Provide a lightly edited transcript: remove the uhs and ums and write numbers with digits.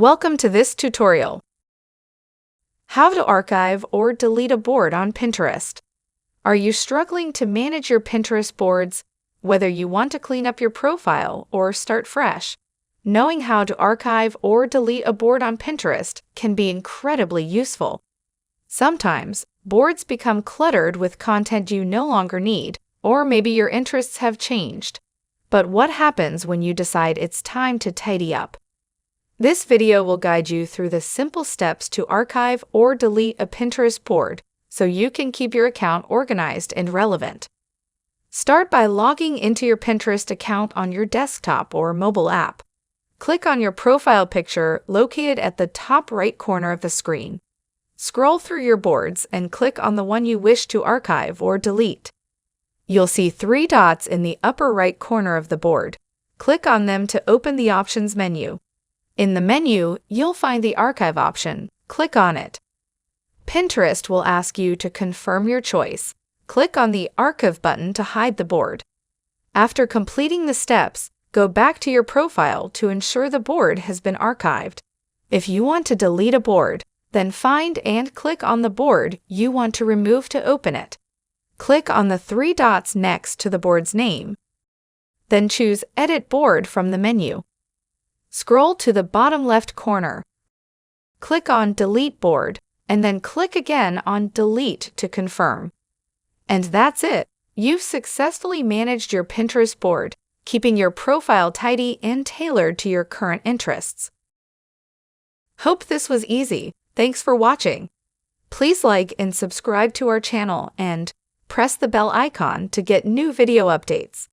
Welcome to this tutorial. How to archive or delete a board on Pinterest. Are you struggling to manage your Pinterest boards, whether you want to clean up your profile or start fresh? Knowing how to archive or delete a board on Pinterest can be incredibly useful. Sometimes, boards become cluttered with content you no longer need, or maybe your interests have changed. But what happens when you decide it's time to tidy up? This video will guide you through the simple steps to archive or delete a Pinterest board so you can keep your account organized and relevant. Start by logging into your Pinterest account on your desktop or mobile app. Click on your profile picture located at the top right corner of the screen. Scroll through your boards and click on the one you wish to archive or delete. You'll see 3 dots in the upper right corner of the board. Click on them to open the Options menu. In the menu, you'll find the Archive option. Click on it. Pinterest will ask you to confirm your choice. Click on the Archive button to hide the board. After completing the steps, go back to your profile to ensure the board has been archived. If you want to delete a board, then find and click on the board you want to remove to open it. Click on the 3 dots next to the board's name. Then choose Edit Board from the menu. Scroll to the bottom left corner. Click on Delete Board, and then click again on Delete to confirm. And that's it! You've successfully managed your Pinterest board, keeping your profile tidy and tailored to your current interests. Hope this was easy. Thanks for watching. Please like and subscribe to our channel and press the bell icon to get new video updates.